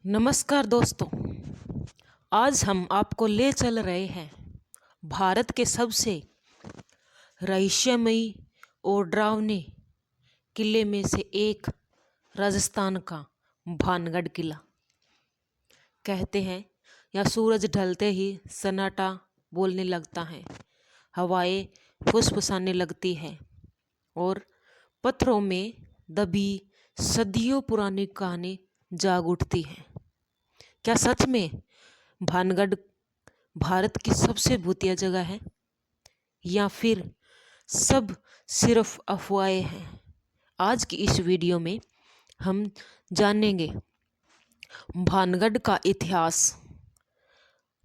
नमस्कार दोस्तों। आज हम आपको ले चल रहे हैं भारत के सबसे रहस्यमयी और डरावने किले में से एक, राजस्थान का भानगढ़ किला। कहते हैं या सूरज ढलते ही सन्नाटा बोलने लगता है, हवाएं फुसफुसाने लगती है और पत्थरों में दबी सदियों पुरानी कहानी जाग उठती है। क्या सच में भानगढ़ भारत की सबसे भूतिया जगह है या फिर सब सिर्फ अफवाहें हैं? आज की इस वीडियो में हम जानेंगे भानगढ़ का इतिहास,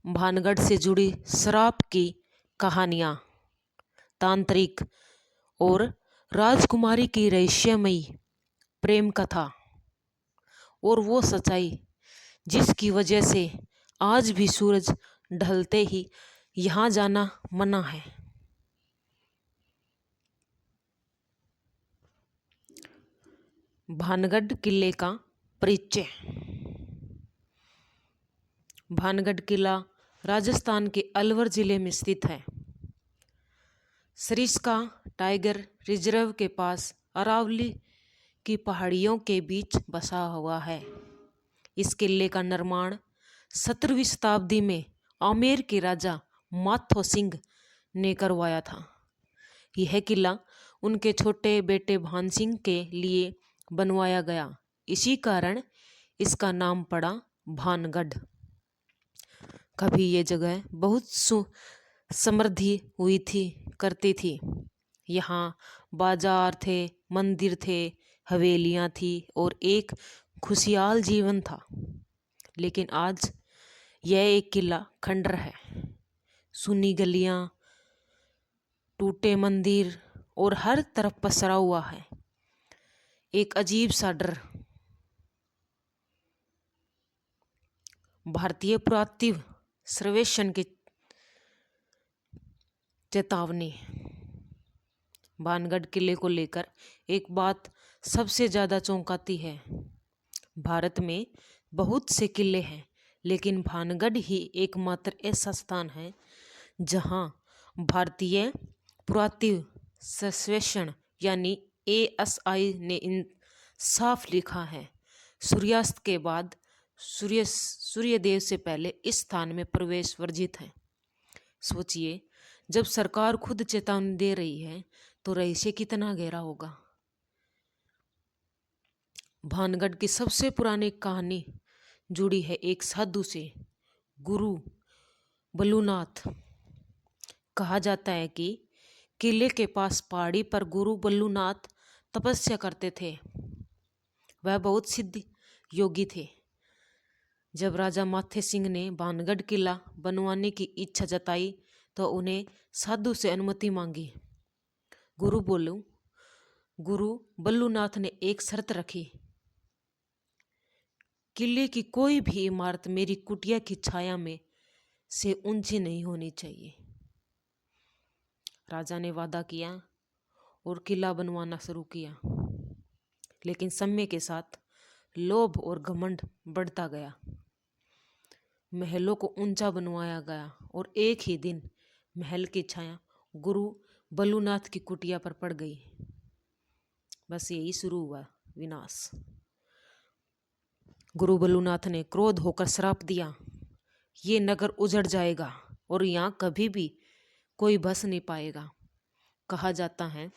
भानगढ़ से जुड़ी श्राप की कहानियाँ, तांत्रिक और राजकुमारी की रहस्यमयी प्रेम कथा और वो सच्चाई जिसकी वजह से आज भी सूरज ढलते ही यहाँ जाना मना है। भानगढ़ किले का परिचय। भानगढ़ किला राजस्थान के अलवर जिले में स्थित है। सरिस्का टाइगर रिजर्व के पास अरावली की पहाड़ियों के बीच बसा हुआ है। इस किले का निर्माण 17वीं शताब्दी में आमेर के राजा माथो सिंह ने करवाया था। यह किला उनके छोटे बेटे भान सिंह के लिए बनवाया गया, इसी कारण इसका नाम पड़ा भानगढ़। कभी ये जगह बहुत समृद्धि हुई करती थी। यहाँ बाजार थे, मंदिर थे, हवेलियाँ थी और एक खुशहाल जीवन था। लेकिन आज यह एक किला खंडर है। सुनी गलियां, टूटे मंदिर और हर तरफ पसरा हुआ है एक अजीब सा डर। भारतीय पुरातत्व सर्वेक्षण की चेतावनी। भानगढ़ किले को लेकर एक बात सबसे ज़्यादा चौंकाती है। भारत में बहुत से किले हैं, लेकिन भानगढ़ ही एकमात्र ऐसा स्थान है जहां भारतीय पुरातत्व सर्वेक्षण यानी ASI ने इन साफ लिखा है, सूर्यास्त के बाद सूर्यदेव से पहले इस स्थान में प्रवेश वर्जित है। सोचिए, जब सरकार खुद चेतावनी दे रही है तो रहस्य कितना गहरा होगा। भानगढ़ की सबसे पुरानी कहानी जुड़ी है एक साधु से, गुरु बल्लूनाथ। कहा जाता है कि किले के पास पहाड़ी पर गुरु बल्लूनाथ तपस्या करते थे। वह बहुत सिद्ध योगी थे। जब राजा माथे सिंह ने भानगढ़ किला बनवाने की इच्छा जताई तो उन्हें साधु से अनुमति मांगी। गुरु बल्लूनाथ ने एक शर्त रखी, किले की कोई भी इमारत मेरी कुटिया की छाया में से ऊंची नहीं होनी चाहिए। राजा ने वादा किया और किला बनवाना शुरू किया। लेकिन समय के साथ लोभ और घमंड बढ़ता गया। महलों को ऊंचा बनवाया गया और एक ही दिन महल की छाया गुरु बल्लूनाथ की कुटिया पर पड़ गई। बस यही शुरू हुआ विनाश। गुरु बल्लूनाथ ने क्रोध होकर श्राप दिया, ये नगर उजड़ जाएगा और यहाँ कभी भी कोई बस नहीं पाएगा। कहा जाता है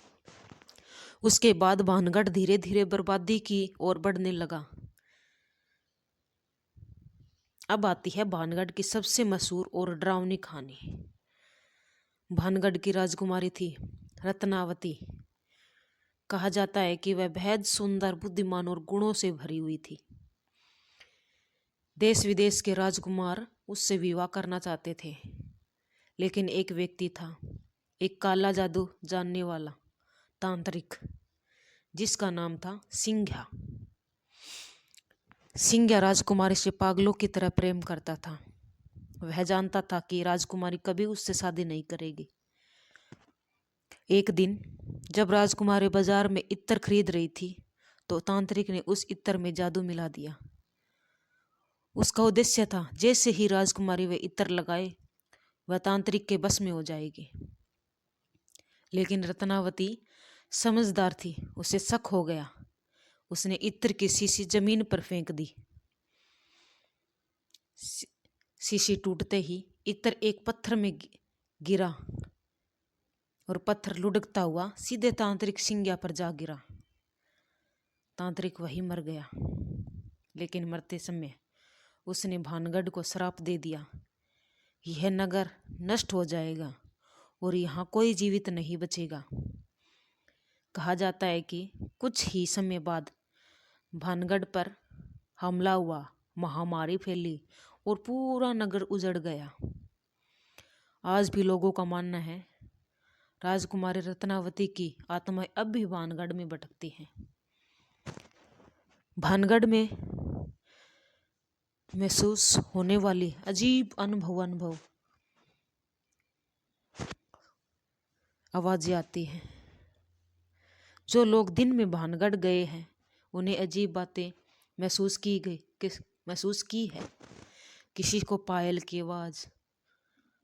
उसके बाद भानगढ़ धीरे धीरे बर्बादी की ओर बढ़ने लगा। अब आती है भानगढ़ की सबसे मशहूर और डरावनी कहानी। भानगढ़ की राजकुमारी थी रत्नावती। कहा जाता है कि वह बेहद सुंदर, बुद्धिमान और गुणों से भरी हुई थी। देश विदेश के राजकुमार उससे विवाह करना चाहते थे, लेकिन एक व्यक्ति था, एक काला जादू जानने वाला तांत्रिक, जिसका नाम था सिंघ्या। सिंघ्या राजकुमारी से पागलों की तरह प्रेम करता था। वह जानता था कि राजकुमारी कभी उससे शादी नहीं करेगी। एक दिन जब राजकुमारी बाजार में इत्र खरीद रही थी तो तांत्रिक ने उस इत्र में जादू मिला दिया उसका उद्देश्य था जैसे ही राजकुमारी वे इत्र लगाए वह तांत्रिक के बस में हो जाएगी। लेकिन रत्नावती समझदार थी, उसे शक हो गया। उसने इत्र की शीशी जमीन पर फेंक दी। शीशी टूटते ही इत्र एक पत्थर में गिरा और पत्थर लुढ़कता हुआ सीधे तांत्रिक सिंगिया पर जा गिरा। तांत्रिक वही मर गया। लेकिन मरते समय उसने भानगढ़ को श्राप दे दिया, यह नगर नष्ट हो जाएगा और यहाँ कोई जीवित नहीं बचेगा। कहा जाता है कि कुछ ही समय बाद भानगढ़ पर हमला हुआ, महामारी फैली और पूरा नगर उजड़ गया। आज भी लोगों का मानना है राजकुमारी रत्नावती की आत्माएं अब भी भानगढ़ में भटकती हैं। भानगढ़ में महसूस होने वाली अजीब अनुभव आवाजें आती हैं। जो लोग दिन में भानगढ़ गए हैं उन्हें अजीब बातें महसूस की है। किसी को पायल की आवाज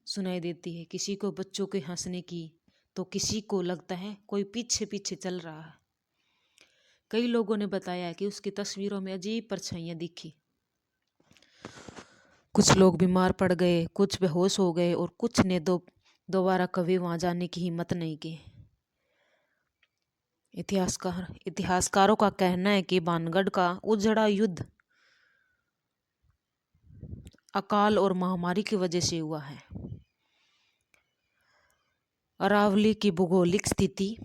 सुनाई देती है, किसी को बच्चों के हंसने की, तो किसी को लगता है कोई पीछे पीछे चल रहा है। कई लोगों ने बताया कि उसकी तस्वीरों में अजीब परछाइयां दिखी। कुछ लोग बीमार पड़ गए, कुछ बेहोश हो गए और कुछ ने दोबारा कभी वहां जाने की हिम्मत नहीं की। इतिहासकारों का कहना है कि भानगढ़ का उजड़ा युद्ध अकाल और महामारी की वजह से हुआ है। अरावली की भौगोलिक स्थिति,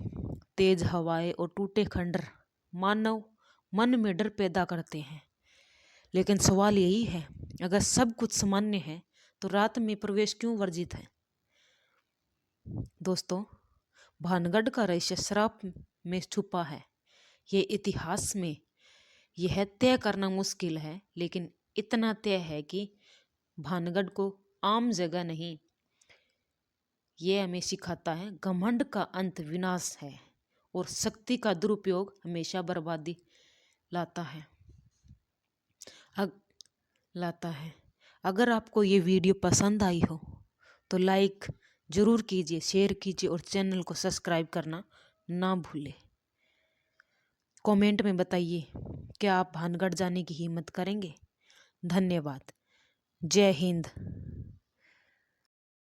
तेज हवाएं और टूटे खंडर मानव मन में डर पैदा करते हैं। लेकिन सवाल यही है, अगर सब कुछ सामान्य है तो रात में प्रवेश क्यों वर्जित है? दोस्तों, भानगढ़ का रहस्य श्राप में छुपा है। ये इतिहास में यह तय करना मुश्किल है, लेकिन इतना तय है कि भानगढ़ को आम जगह नहीं, यह हमें सिखाता है घमंड का अंत विनाश है और शक्ति का दुरुपयोग हमेशा बर्बादी लाता है। अगर आपको ये वीडियो पसंद आई हो तो लाइक जरूर कीजिए, शेयर कीजिए और चैनल को सब्सक्राइब करना ना भूलें। कमेंट में बताइए क्या आप भानगढ़ जाने की हिम्मत करेंगे? धन्यवाद। जय हिंद।